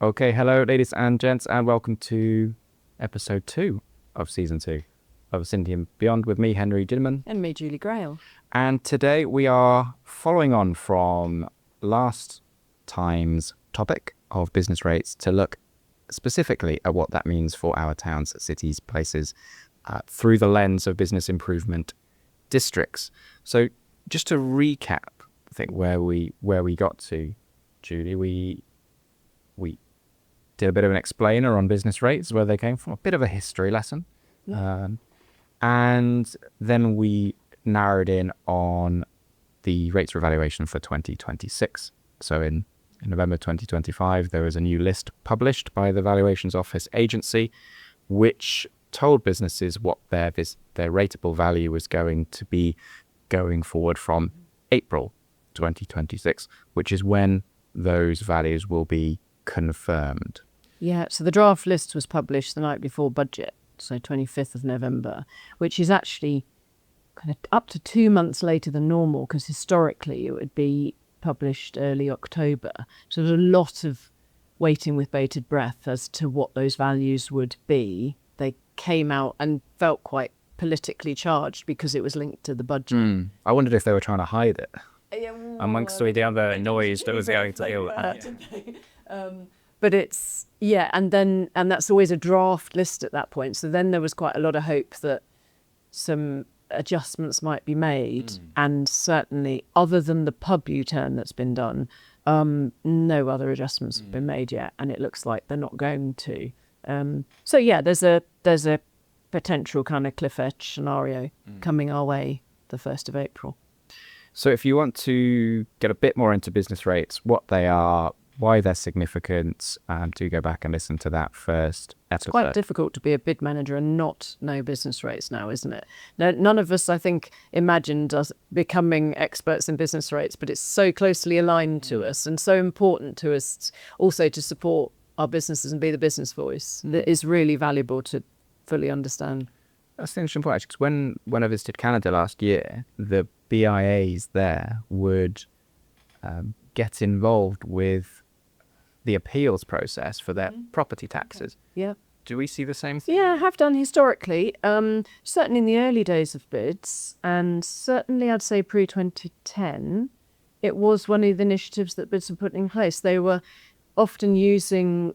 Okay, hello, ladies and gents, and welcome to episode 2 of season 2 of Cindy and Beyond with me, Henry Ginman. And me, Julie Grail. And today we are following on from last time's topic of business rates to look specifically at what that means for our towns, cities, places, through the lens of business improvement districts. So just to recap, I think where we got to, Julie, we did a bit of an explainer on business rates, where they came from, a bit of a history lesson. Yeah. And then we narrowed in on the rates revaluation for 2026. So in November 2025, there was a new list published by the Valuations Office agency, which told businesses what their rateable value was going to be going forward from April 2026, which is when those values will be confirmed. Yeah, so the draft list was published the night before budget, so 25th of November, which is actually kind of up to 2 months later than normal, because historically it would be published early October. So there's a lot of waiting with bated breath as to what those values would be. They came out and felt quite politically charged because it was linked to the budget. I wondered if they were trying to hide it amongst the other noise that was going to deal with it. But it's, and that's always a draft list at that point. So then there was quite a lot of hope that some adjustments might be made. And certainly, other than the pub U-turn that's been done, no other adjustments have been made yet. And it looks like they're not going to. There's a potential kind of cliff edge scenario coming our way the 1st of April. So if you want to get a bit more into business rates, what they are, why they're significant, do go back and listen to that first episode. It's quite difficult to be a bid manager and not know business rates now, isn't it? Now, none of us, I think, imagined us becoming experts in business rates, but it's so closely aligned to us and so important to us also to support our businesses and be the business voice. That is really valuable to fully understand. That's an interesting point, actually, because when I visited Canada last year, the BIAs there would get involved with the appeals process for their property taxes. Yeah. Do we see the same thing? Yeah, I have done historically, certainly in the early days of bids, and certainly I'd say pre-2010, it was one of the initiatives that bids were put in place. They were often using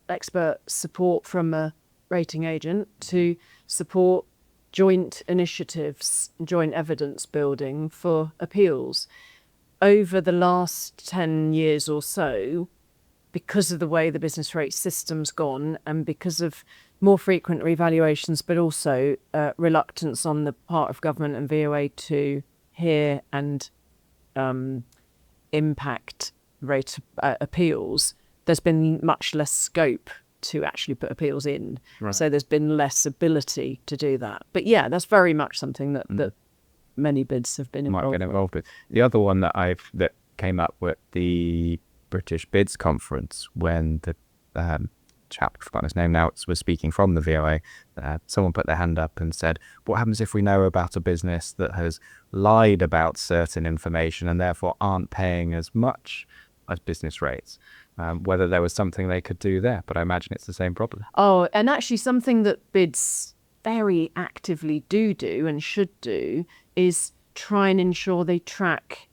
expert support from a rating agent to support joint initiatives, joint evidence building for appeals. Over the last 10 years or so, because of the way the business rate system's gone and because of more frequent revaluations, but also reluctance on the part of government and VOA to hear and impact rate appeals, there's been much less scope to actually put appeals in. Right. So there's been less ability to do that. But yeah, that's very much something that many bids have been involved with. The other one that came up with the British Bids Conference, when the chap, I've forgotten his name now, was speaking from the VOA, someone put their hand up and said, what happens if we know about a business that has lied about certain information and therefore aren't paying as much as business rates? Whether there was something they could do there, but I imagine it's the same problem. Oh, and actually something that bids very actively do and should do is try and ensure they track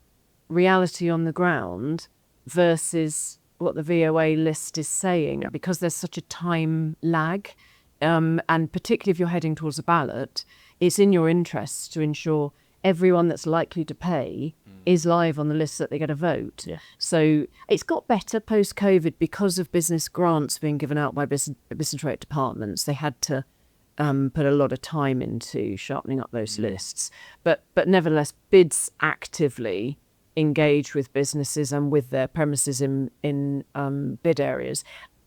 reality on the ground versus what the VOA list is saying, because there's such a time lag, and particularly if you're heading towards a ballot, it's in your interests to ensure everyone that's likely to pay is live on the list that they get a vote. Yeah. So it's got better post-COVID because of business grants being given out by business rate departments. They had to put a lot of time into sharpening up those lists. But nevertheless, bids actively engage with businesses and with their premises in bid areas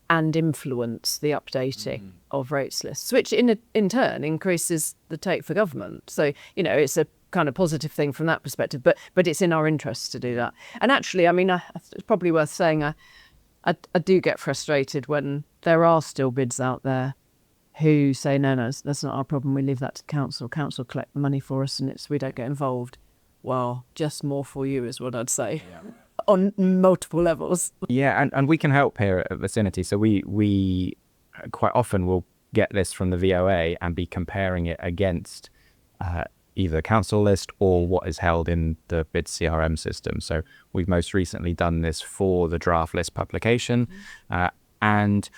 and influence the updating of rates lists, which in turn increases the take for government. So, it's a kind of positive thing from that perspective, but it's in our interests to do that. And actually, I mean, it's probably worth saying I do get frustrated when there are still bids out there who say, no, that's not our problem, we leave that to council collect the money for us and we don't get involved. Well, just more for you is what I'd say. Yeah. on multiple levels. Yeah, and we can help here at Vicinity. So we quite often will get this from the VOA and be comparing it against either the council list or what is held in the bid CRM system. So we've most recently done this for the draft list publication, and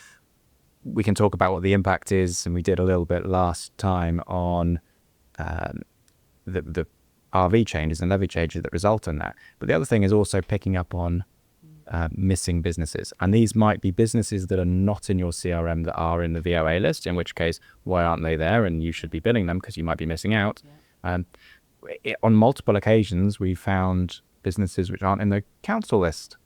we can talk about what the impact is, and we did a little bit last time on the RV changes and levy changes that result in that. But the other thing is also picking up on missing businesses. And these might be businesses that are not in your CRM that are in the VOA list, in which case, why aren't they there? And you should be bidding them because you might be missing out. On multiple occasions, we found businesses which aren't in the council list.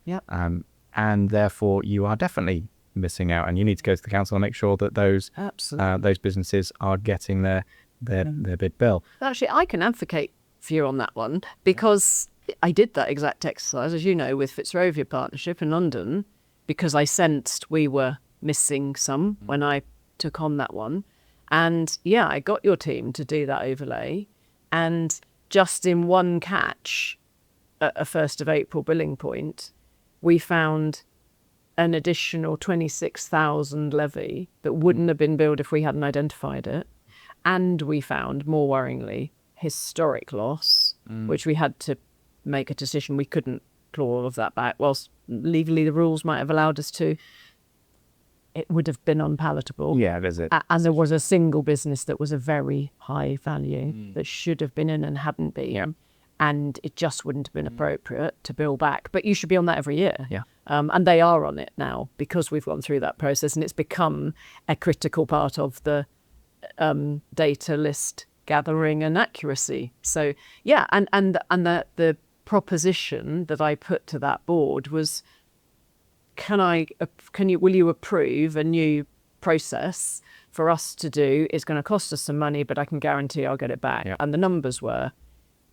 And therefore, you are definitely missing out. And you need to go to the council and make sure that those businesses are getting their bid bill. Actually, I can advocate for you on that one because I did that exact exercise, as you know, with Fitzrovia Partnership in London, because I sensed we were missing some when I took on that one. And yeah, I got your team to do that overlay. And just in one catch, at a 1st of April billing point, we found an additional 26,000 levy that wouldn't have been billed if we hadn't identified it. And we found, more worryingly, historic loss, which we had to make a decision. We couldn't claw all of that back. Whilst legally the rules might have allowed us to, it would have been unpalatable. Yeah, there's it. And there was a single business that was a very high value that should have been in and hadn't been. Yeah. And it just wouldn't have been appropriate to bill back. But you should be on that every year. Yeah. And they are on it now because we've gone through that process and it's become a critical part of the data list gathering and accuracy. So yeah, and the proposition that I put to that board was, will you approve a new process for us to do? It's going to cost us some money, but I can guarantee I'll get it back. Yeah. And the numbers were,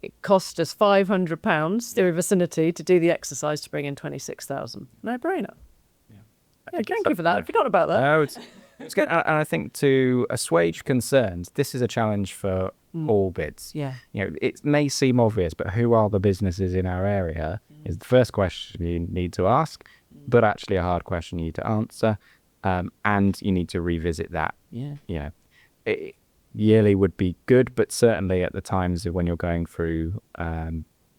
it cost us £500 through Vicinity to do the exercise to bring in 26,000. No brainer. Yeah, thank you for that. I forgot about that. No, it's good. And I think to assuage concerns, this is a challenge for all bids. Yeah. You know, it may seem obvious, but who are the businesses in our area is the first question you need to ask, but actually a hard question you need to answer. And you need to revisit that. Yeah. You know, yearly would be good, but certainly at the times of when you're going through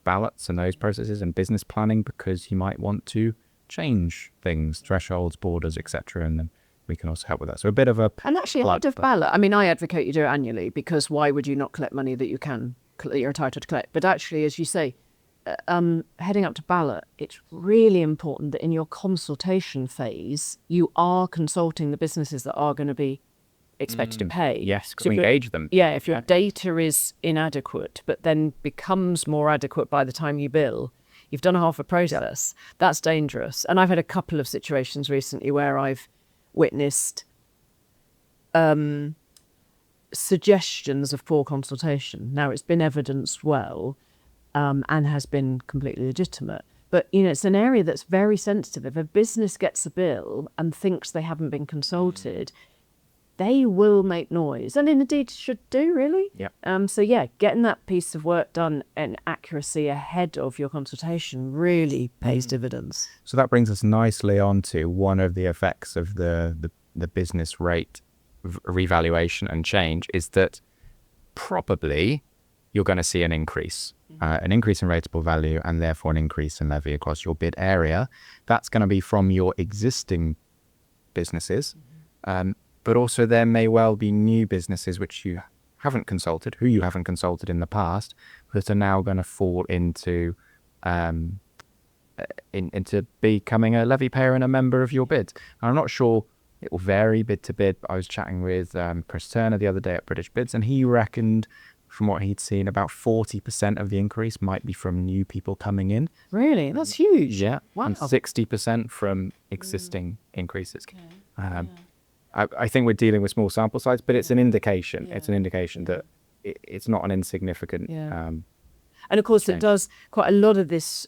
ballots and those processes and business planning, because you might want to change things, thresholds, borders, etc. And then we can also help with that. So a bit of a and actually ahead of ballot. I mean, I advocate you do it annually because why would you not collect money that you're entitled to collect? But actually, as you say, heading up to ballot, it's really important that in your consultation phase, you are consulting the businesses that are going to be expected to pay. Yes, So we engage them. Yeah, if your data is inadequate, but then becomes more adequate by the time you bill, you've done half a process. That's dangerous. And I've had a couple of situations recently where I've witnessed suggestions of poor consultation. Now, it's been evidenced well and has been completely legitimate. But, you know, it's an area that's very sensitive. If a business gets a bill and thinks they haven't been consulted, they will make noise. And indeed should do, really. Yeah. So, yeah, getting that piece of work done in accuracy ahead of your consultation really pays dividends. So that brings us nicely on to one of the effects of the business rate revaluation and change is that probably you're going to see an increase in rateable value and therefore an increase in levy across your bid area. That's going to be from your existing businesses, but also there may well be new businesses which you haven't consulted, who you haven't consulted in the past, that are now going to fall into becoming a levy payer and a member of your bid. And I'm not sure, it will vary bid to bid, but I was chatting with Chris Turner the other day at British Bids, and he reckoned from what he'd seen about 40% of the increase might be from new people coming in. Really? That's huge. Yeah. Wow. And 60% from existing increases. I think we're dealing with small sample size, but it's an indication. It's an indication that it's not an insignificant and of course change. it does quite a lot of this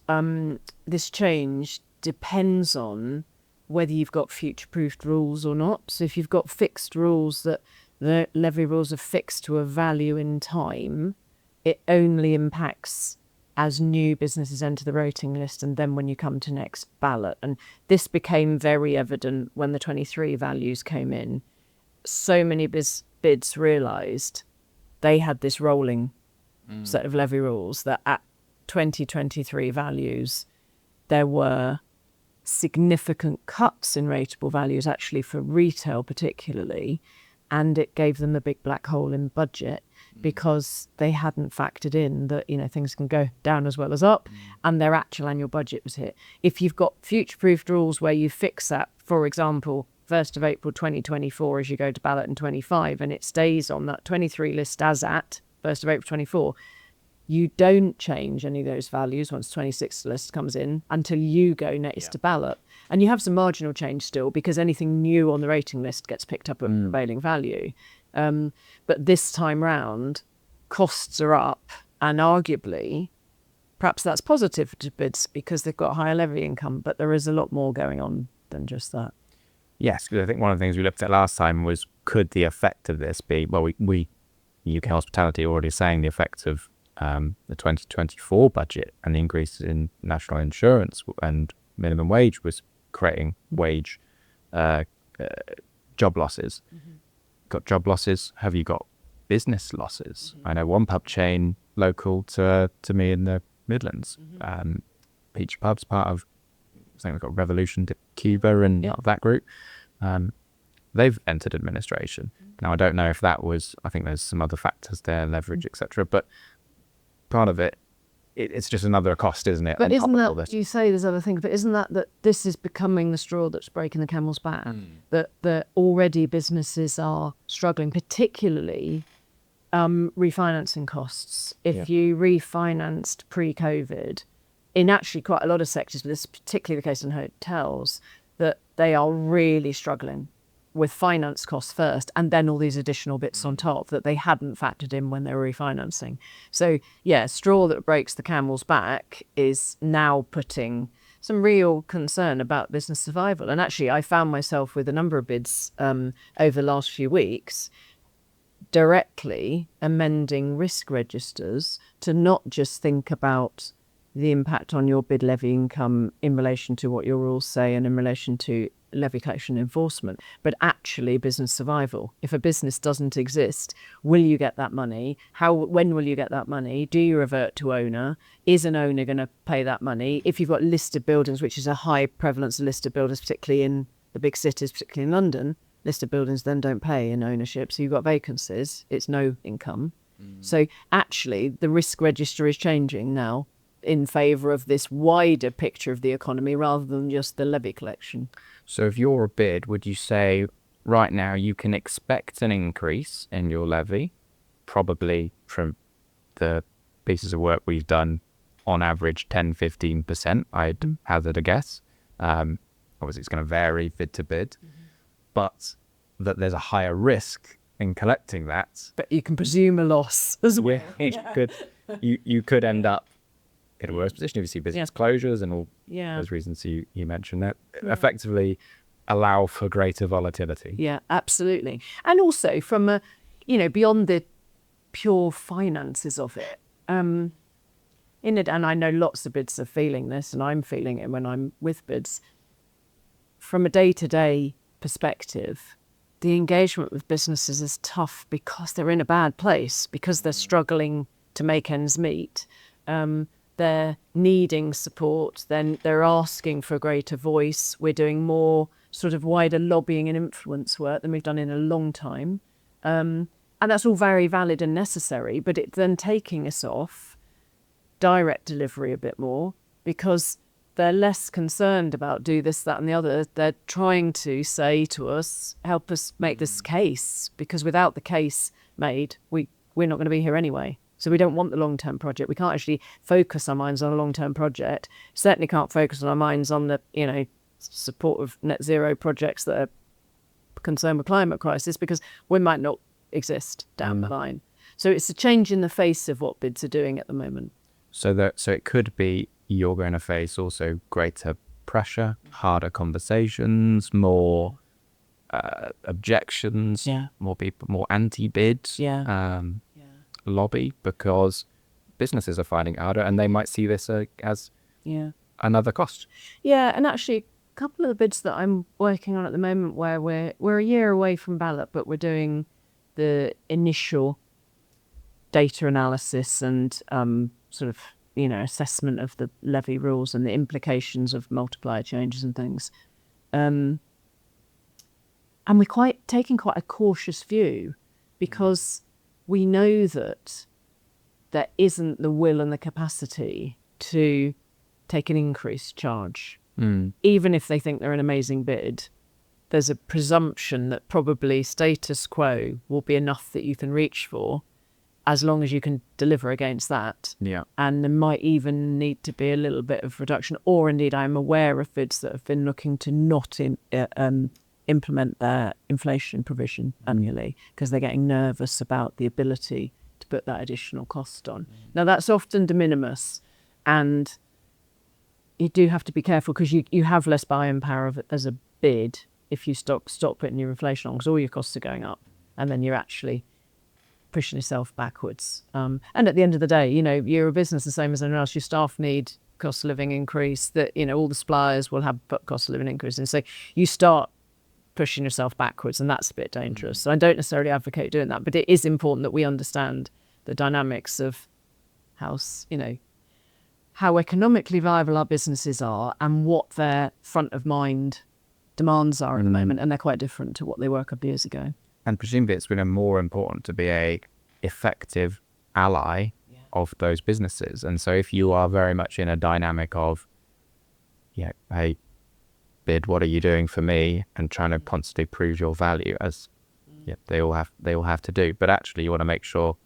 this change depends on whether you've got future-proofed rules or not. So if you've got fixed rules that the levy rules are fixed to a value in time, it only impacts as new businesses enter the rating list, and then when you come to next ballot. And this became very evident when the 23 values came in. So many bids realised they had this rolling set of levy rules that at 2023 values, there were significant cuts in rateable values, actually for retail particularly, and it gave them a big black hole in budget because they hadn't factored in that, you know, things can go down as well as up, and their actual annual budget was hit. If you've got future-proofed rules where you fix that, for example, 1st of April 2024 as you go to ballot in 25, and it stays on that 23 list as at 1st of April 24, you don't change any of those values once 26 list comes in until you go next to ballot. And you have some marginal change still because anything new on the rating list gets picked up at prevailing value. But this time round, costs are up, and arguably, perhaps that's positive to bids because they've got higher levy income, but there is a lot more going on than just that. Yes, because I think one of the things we looked at last time was, could the effect of this be, well, we UK Hospitality already saying the effects of the 2024 budget and the increase in national insurance and minimum wage was creating wage job losses. Got job losses? Have you got business losses? I know one pub chain local to me in the Midlands, Peach Pub's part of, I think we've got Revolution to Cuba and out of that group. They've entered administration. Now, I don't know if that was, I think there's some other factors there, leverage, etc. But part of it's just another cost, isn't it? But isn't that, you say there's other things, but isn't that this is becoming the straw that's breaking the camel's back? That already businesses are struggling, particularly refinancing costs. If you refinanced pre-COVID, in actually quite a lot of sectors, but this is particularly the case in hotels, that they are really struggling with finance costs first and then all these additional bits on top that they hadn't factored in when they were refinancing. So yeah, straw that breaks the camel's back is now putting some real concern about business survival. And actually I found myself with a number of bids over the last few weeks directly amending risk registers to not just think about the impact on your bid levy income in relation to what your rules say and in relation to levy collection enforcement, but actually business survival. If a business doesn't exist, will you get that money? When will you get that money? Do you revert to owner? Is an owner going to pay that money? If you've got listed buildings, which is a high prevalence of listed buildings, particularly in the big cities, particularly in London, listed buildings then don't pay in ownership. So you've got vacancies, it's no income. So actually the risk register is changing now in favour of this wider picture of the economy rather than just the levy collection. So if you're a bid, would you say right now you can expect an increase in your levy, probably from the pieces of work we've done, on average 10-15%, I'd hazard a guess. Obviously it's going to vary bid to bid, but that there's a higher risk in collecting that. But you can presume a loss as well. You could end up in a worse position if you see business closures and all those reasons you mentioned that effectively allow for greater volatility. Yeah, absolutely. And also from a, beyond the pure finances of it, and I know lots of bids are feeling this, and I'm feeling it when I'm with bids. From a day-to-day perspective, the engagement with businesses is tough because they're in a bad place, because they're struggling to make ends meet. They're needing support, then they're asking for a greater voice. We're doing more sort of wider lobbying and influence work than we've done in a long time. And that's all very valid and necessary, but it's then taking us off direct delivery a bit more because they're less concerned about do this, that and the other. They're trying to say to us, help us make this case, because without the case made, we're not going to be here anyway. So we don't want the long-term project. We can't actually focus our minds on a long-term project. Certainly can't focus on our minds on the, support of net zero projects that are concerned with climate crisis because we might not exist down the line. So it's a change in the face of what bids are doing at the moment. So it could be you're going to face also greater pressure, harder conversations, more objections, more people, more anti-bids. Lobby, because businesses are finding it harder, and they might see this as Yeah. another cost. Yeah, and actually, a couple of the bids that I'm working on at the moment, where we're a year away from ballot, but we're doing the initial data analysis and sort of assessment of the levy rules and the implications of multiplier changes and things. And we're taking quite a cautious view, because we know that there isn't the will and the capacity to take an increased charge. Even if they think they're an amazing bid, there's a presumption that probably status quo will be enough that you can reach for, as long as you can deliver against that. Yeah. And there might even need to be a little bit of reduction, or indeed I'm aware of bids that have been looking to not implement their inflation provision annually, because they're getting nervous about the ability to put that additional cost on. Now, that's often de minimis, and you do have to be careful, because you have less buying power as a bid if you stop putting your inflation on, because all your costs are going up, and then you're actually pushing yourself backwards. And at the end of the day, you're a business the same as anyone else. Your staff need cost of living increase, that all the suppliers will have cost of living increase, and so you start pushing yourself backwards, and that's a bit dangerous. So I don't necessarily advocate doing that, but it is important that we understand the dynamics of how economically viable our businesses are and what their front of mind demands are at the moment, and they're quite different to what they were a couple of years ago. And presumably it's been more important to be a effective ally of those businesses. And so if you are very much in a dynamic of, hey, bid, what are you doing for me? And trying to constantly prove your value, as they all have to do. But actually you want to make sure,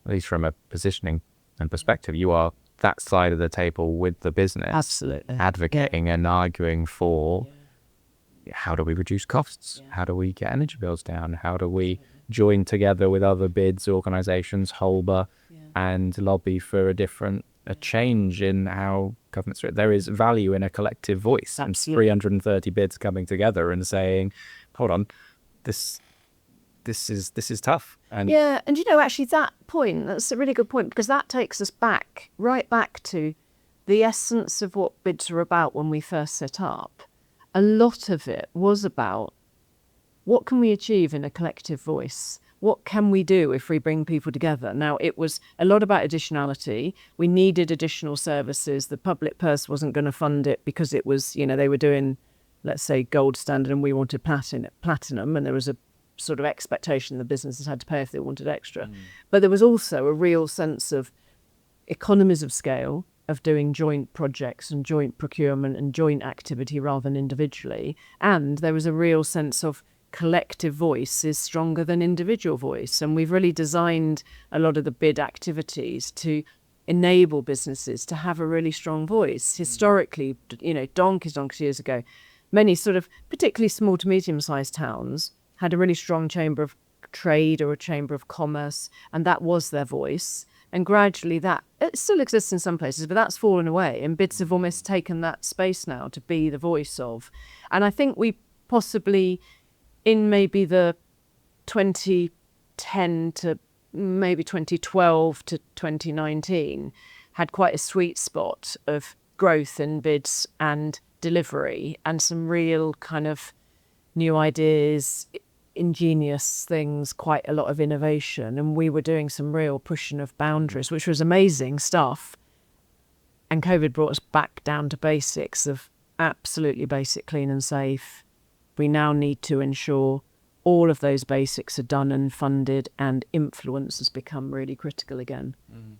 at least from a positioning and perspective, you are that side of the table with the business. Absolutely. Advocating and arguing for how do we reduce costs? How do we get energy bills down? How do we join together with other bids, organisations, HOLBA, and lobby for a change in how governments... There is value in a collective voice. Absolutely. And 330 bids coming together and saying, hold on, this is tough. And and actually that's a really good point, because that takes us right back to the essence of what bids were about when we first set up. A lot of it was about, what can we achieve in a collective voice? What can we do if we bring people together? Now, it was a lot about additionality. We needed additional services. The public purse wasn't going to fund it, because it was, they were doing, let's say, gold standard, and we wanted platinum, and there was a sort of expectation the businesses had to pay if they wanted extra. But there was also a real sense of economies of scale, of doing joint projects and joint procurement and joint activity rather than individually. And there was a real sense of collective voice is stronger than individual voice. And we've really designed a lot of the bid activities to enable businesses to have a really strong voice. Historically, donkeys years ago, many sort of particularly small to medium-sized towns had a really strong chamber of trade or a chamber of commerce, and that was their voice. And gradually it still exists in some places, but that's fallen away, and bids have almost taken that space now to be the voice of. And I think we possibly, in maybe the 2010 to maybe 2012 to 2019, had quite a sweet spot of growth in bids and delivery, and some real kind of new ideas, ingenious things, quite a lot of innovation, and we were doing some real pushing of boundaries, which was amazing stuff. And COVID brought us back down to basics of absolutely basic, clean and safe. We now need to ensure all of those basics are done and funded, and influence has become really critical again.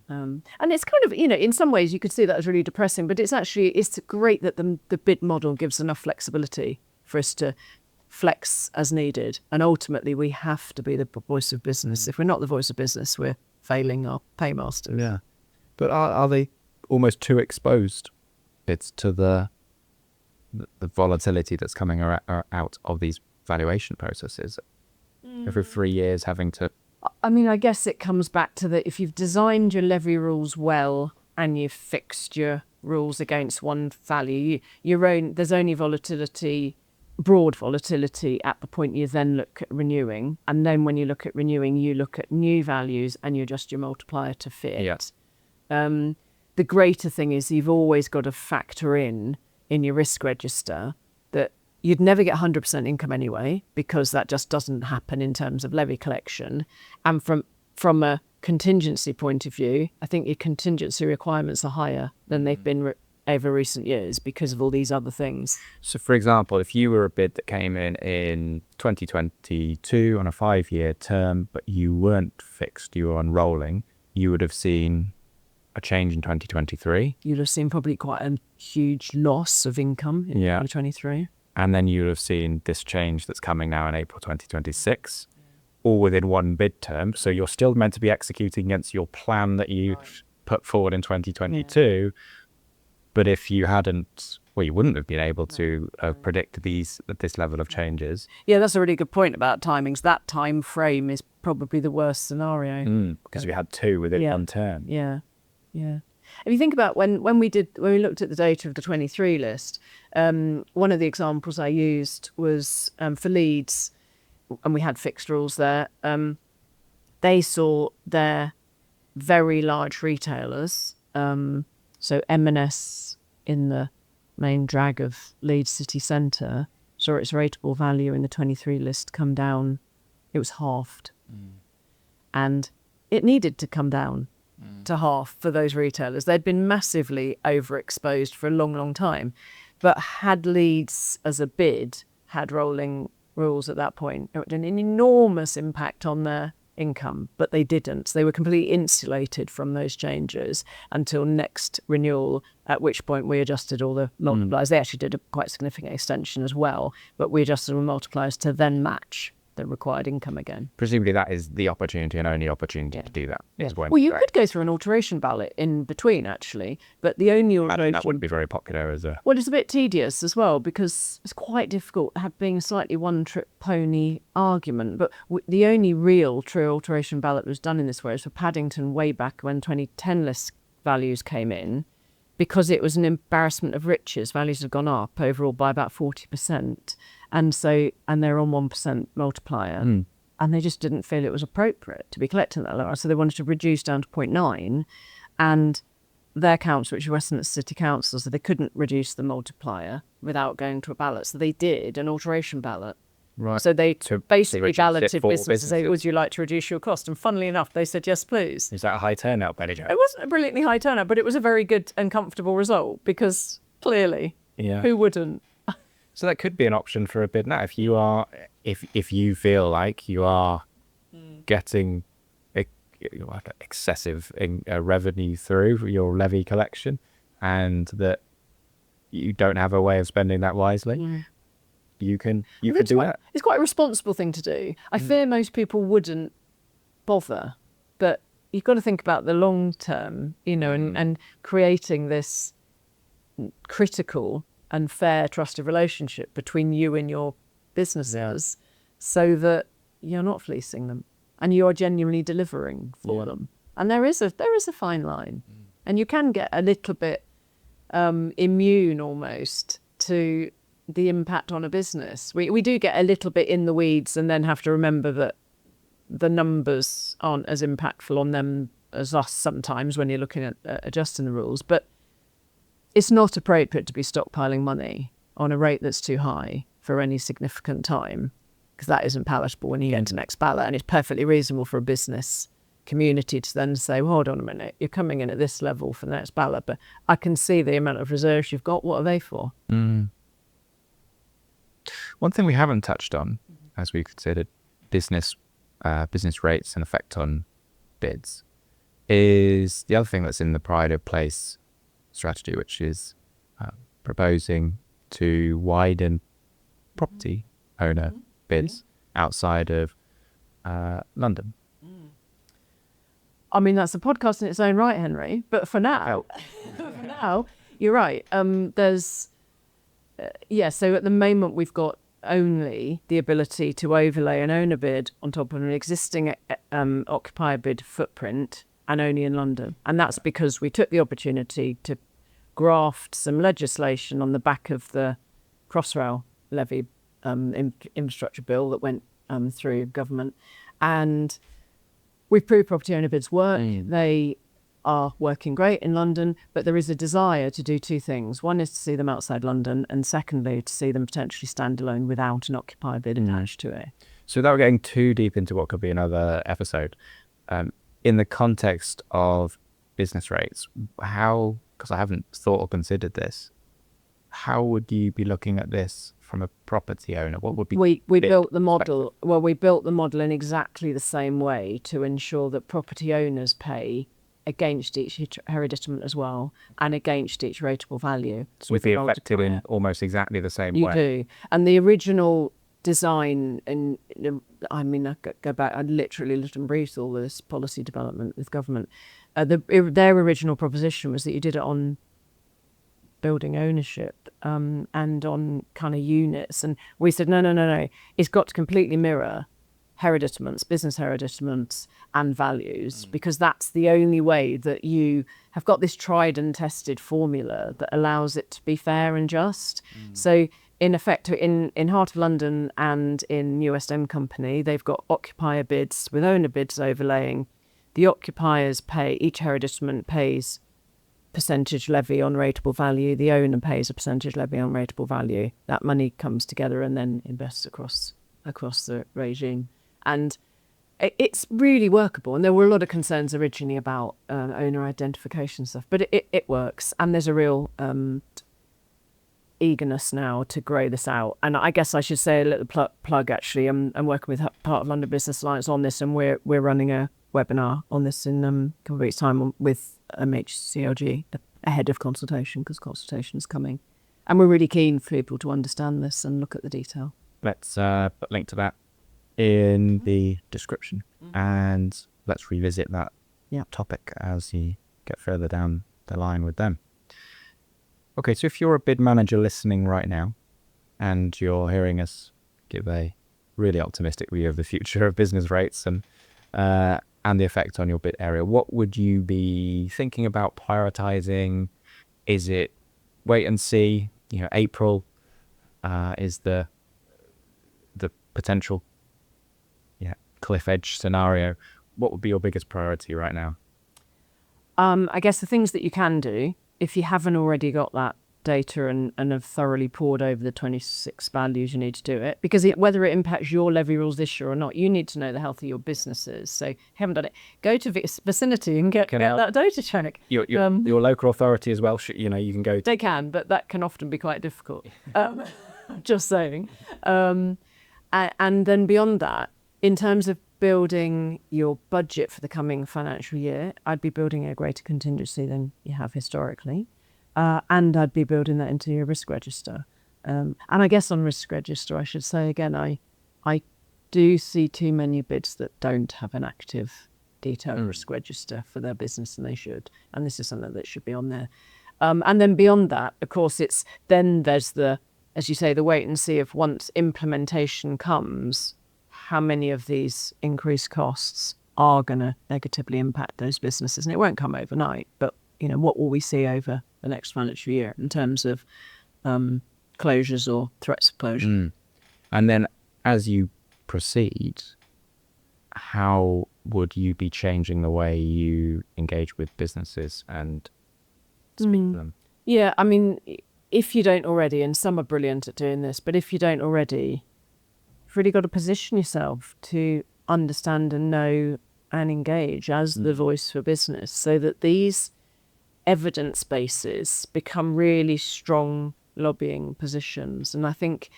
And it's kind of, in some ways you could see that as really depressing, but it's great that the bid model gives enough flexibility for us to flex as needed. And ultimately we have to be the voice of business. If we're not the voice of business, we're failing our paymasters. Yeah. But are they almost too exposed, bids, to the volatility that's coming out of these valuation processes? Every 3 years having to... I guess it comes back to that if you've designed your levy rules well and you've fixed your rules against one value, there's only broad volatility at the point you then look at renewing. And then when you look at renewing, you look at new values and you adjust your multiplier to fit. Yeah. The greater thing is you've always got to factor in your risk register that you'd never get 100% income anyway, because that just doesn't happen in terms of levy collection. And from a contingency point of view, I think your contingency requirements are higher than they've been over recent years because of all these other things. So, for example, if you were a bid that came in 2022 on a 5-year term, but you weren't fixed, you were on rolling, you would have seen a change in 2023. You'd have seen probably quite a huge loss of income in 2023. And then you would have seen this change that's coming now in April 2026, all within one bid term. So you're still meant to be executing against your plan that you put forward in 2022. But if you hadn't, well, you wouldn't have been able to predict this level of changes. Yeah, that's a really good point about timings. That time frame is probably the worst scenario. Because we had two within one term. Yeah. If you think about when we looked at the data of the 23 list, one of the examples I used was for Leeds, and we had fixed rules there. They saw their very large retailers, so M&S in the main drag of Leeds city centre, saw its rateable value in the 23 list come down. It was halved. And it needed to come down to half for those retailers. They'd been massively overexposed for a long, long time. But had Leeds as a bid had rolling rules at that point, it would have an enormous impact on their income, but they didn't. They were completely insulated from those changes until next renewal, at which point we adjusted all the multipliers. They actually did a quite significant extension as well, but we adjusted all the multipliers to then match the required income again. Presumably that is the opportunity and only opportunity to do that. Well, you could go through an alteration ballot in between, actually, but the only alteration... That wouldn't be very popular as a... Well, it's a bit tedious as well, because it's quite difficult being a slightly one-trick pony argument, but the only real true alteration ballot was done in this way was for Paddington way back when 2010 list values came in, because it was an embarrassment of riches. Values had gone up overall by about 40%. And they're on 1% multiplier. And they just didn't feel it was appropriate to be collecting that lower. So they wanted to reduce down to 0.9. And their council, which was Westminster City Council, so they couldn't reduce the multiplier without going to a ballot. So they did an alteration ballot. Right. So they basically balloted businesses to say, businesses. would you like to reduce your cost? And funnily enough, they said, yes, please. Is that a high turnout, Benny Jo? It wasn't a brilliantly high turnout, but it was a very good and comfortable result, because clearly, who wouldn't? So that could be an option for a bid now. If you feel like you are getting excessive revenue through your levy collection, and that you don't have a way of spending that wisely, you can do that. It's quite a responsible thing to do. I fear most people wouldn't bother, but you've got to think about the long term, and creating this critical and fair, trusted relationship between you and your businesses, so that you're not fleecing them and you are genuinely delivering for them. And there is a fine line, and you can get a little bit immune almost to the impact on a business. We do get a little bit in the weeds, and then have to remember that the numbers aren't as impactful on them as us sometimes when you're looking at adjusting the rules. But it's not appropriate to be stockpiling money on a rate that's too high for any significant time, because that isn't palatable when you get into next ballot. And it's perfectly reasonable for a business community to then say, well, hold on a minute, you're coming in at this level for the next ballot, but I can see the amount of reserves you've got. What are they for? One thing we haven't touched on, as we considered business rates and effect on bids, is the other thing that's in the pride of place strategy, which is proposing to widen property owner bids outside of London. I mean, that's a podcast in its own right, Henry. But for now, you're right. So at the moment we've got only the ability to overlay an owner bid on top of an existing occupier bid footprint, and only in London. And that's because we took the opportunity to graft some legislation on the back of the Crossrail levy infrastructure bill that went through government. And we've proved property owner bids work. They are working great in London, but there is a desire to do two things. One is to see them outside London, and secondly, to see them potentially standalone without an occupier bid attached to it. So without getting too deep into what could be another episode, in the context of business rates, how, because I haven't thought or considered this, how would you be looking at this from a property owner? What would be we built the model? Well, we built the model in exactly the same way to ensure that property owners pay against each hereditament as well, and against each rateable value. So would be effective in almost exactly the same way. You do. And the original design, and I mean, I go back, I literally lived and breathed all this policy development with government. Their original proposition was that you did it on building ownership and on kind of units. And we said, no. It's got to completely mirror hereditaments, business hereditaments and values, because that's the only way that you have got this tried and tested formula that allows it to be fair and just. So in effect, in Heart of London and in New West End Company, they've got occupier bids with owner bids overlaying. The occupiers pay, each hereditament pays percentage levy on rateable value. The owner pays a percentage levy on rateable value. That money comes together and then invests across the regime. And it's really workable. And there were a lot of concerns originally about owner identification stuff, but it works. And there's a real eagerness now to grow this out. And I guess I should say a little plug actually. I'm working with Part of London Business Alliance on this, and we're running a webinar on this in a couple of weeks' time with MHCLG ahead of consultation, because consultation is coming. And we're really keen for people to understand this and look at the detail. Let's put a link to that in the description, and let's revisit that topic as you get further down the line with them. Okay, so if you're a bid manager listening right now and you're hearing us give a really optimistic view of the future of business rates and the effect on your bid area, what would you be thinking about prioritizing? Is it wait and see? April is the potential cliff edge scenario. What would be your biggest priority right now? I guess the things that you can do, if you haven't already got that data and have thoroughly pored over the 26 values, you need to do it, because whether it impacts your levy rules this year or not, you need to know the health of your businesses. So if you haven't done it, go to Vicinity and get that data check. Your local authority as well, you can go. They can, but that can often be quite difficult. Just saying. And then beyond that, in terms of building your budget for the coming financial year, I'd be building a greater contingency than you have historically. And I'd be building that into your risk register. And I guess on risk register, I should say again, I do see too many bids that don't have an active detailed risk register for their business, and they should. And this is something that should be on there. And then beyond that, of course, there's as you say, the wait and see of once implementation comes, how many of these increased costs are going to negatively impact those businesses. And it won't come overnight, but what will we see over the next financial year in terms of closures or threats of closure? And then as you proceed, how would you be changing the way you engage with businesses and speak to them? Yeah, I mean, if you don't already, and some are brilliant at doing this, but if you don't already, you've really got to position yourself to understand and know and engage as the voice for business, so that these evidence bases become really strong lobbying positions. And I think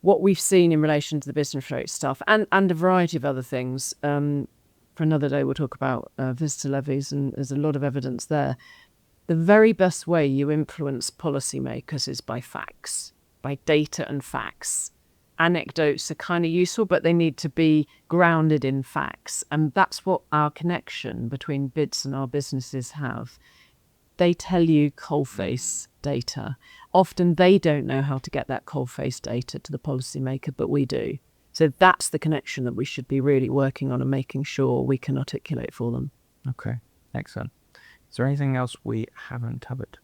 what we've seen in relation to the business rate stuff and a variety of other things, for another day we'll talk about visitor levies, and there's a lot of evidence there. The very best way you influence policymakers is by facts, by data and facts. Anecdotes are kind of useful, but they need to be grounded in facts. And that's what our connection between bids and our businesses have. They tell you coalface data. Often they don't know how to get that coalface data to the policymaker, but we do. So that's the connection that we should be really working on and making sure we can articulate for them. Okay, excellent. Is there anything else we haven't covered?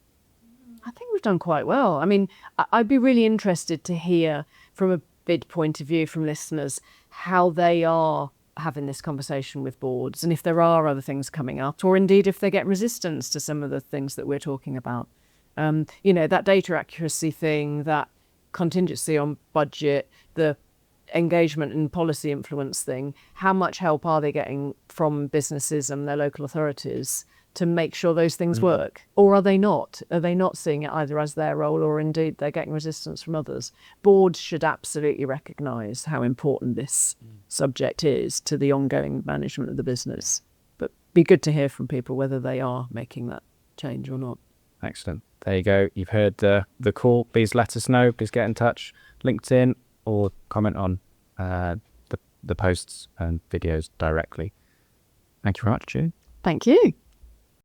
I think we've done quite well. I mean, I'd be really interested to hear from a bid point of view from listeners how they are having this conversation with boards, and if there are other things coming up, or indeed if they get resistance to some of the things that we're talking about. That data accuracy thing, that contingency on budget, the engagement and policy influence thing, how much help are they getting from businesses and their local authorities to make sure those things work? Or are they not? Are they not seeing it either as their role, or indeed they're getting resistance from others? Boards should absolutely recognise how important this subject is to the ongoing management of the business. But be good to hear from people whether they are making that change or not. Excellent. There you go. You've heard the call. Please let us know. Please get in touch, LinkedIn, or comment on the posts and videos directly. Thank you very much, Jude. Thank you.